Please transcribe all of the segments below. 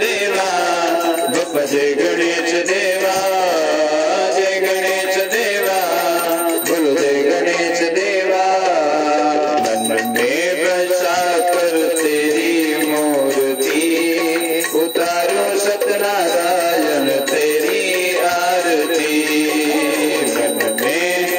देवा गप जय गणेश देवा जय गणेश देवा बोलो जय गणेश देवा मन में बसा कर तेरी मूर्ति उतारो सत्यनारायण तेरी आरती मन में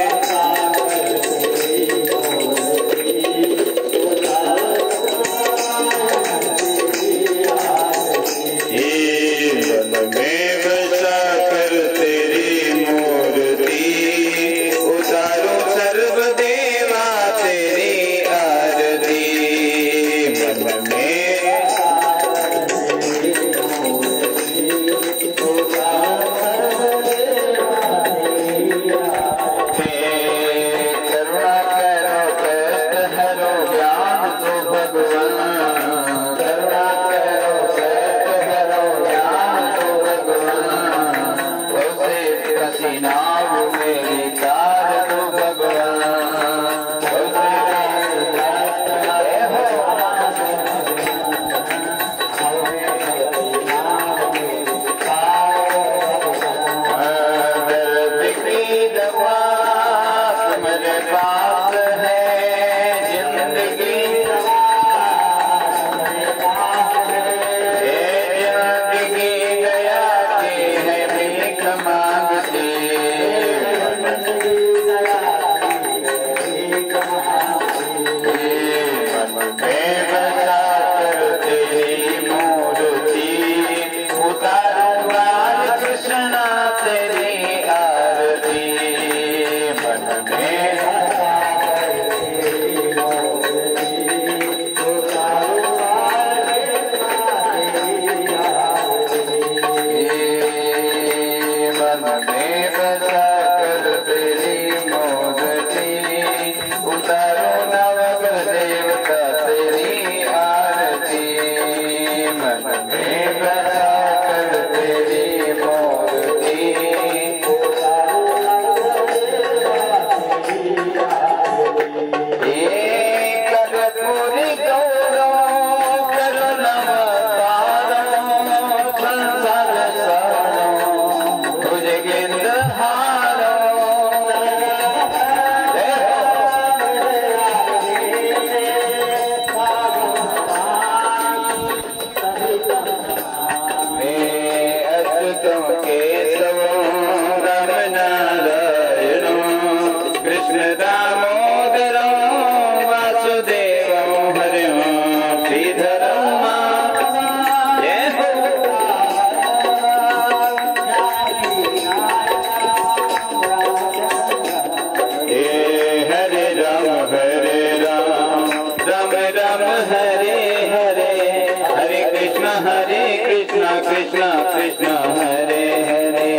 कृष्ण कृष्ण हरे हरे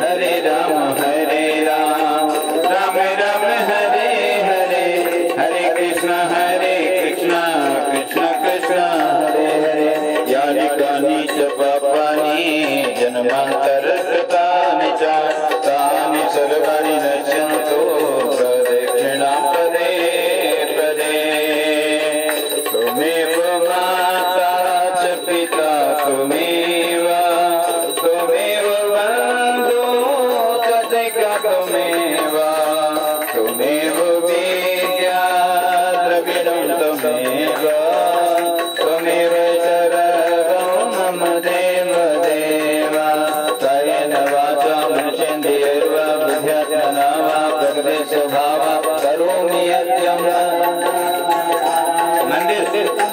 हरे राम राम राम हरे हरे हरे कृष्ण कृष्ण कृष्ण हरे हरे यानि कानि च पापानि जन्मांतर कृतानि च तानि सर्वाणि नश्यन्तो प्रदक्षिणां पदे पदे त्वमेव माता च पिता त्वमेव त्वमेव बन्धु च सखा त्वमेव त्वमेव विद्या द्रविणं त्वमेव त्वमेव शरणं मम देव देव कायेन वाचा मनसेन्द्रियैर्वा बुद्ध्यात्मना वा प्रकृते स्वभावात् करोमि यद्यं मंदिर में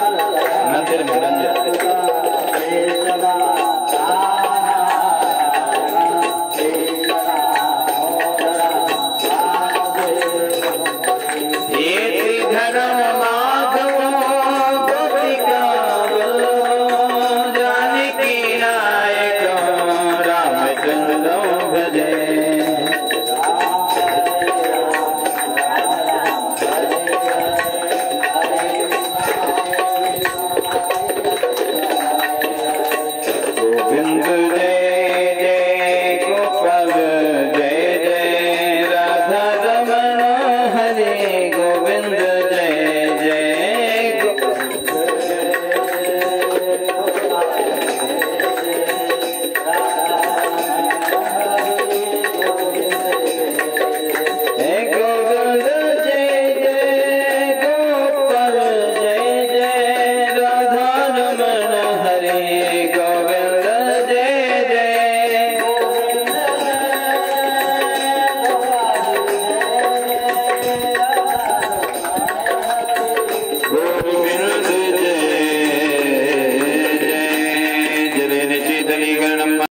गोविंद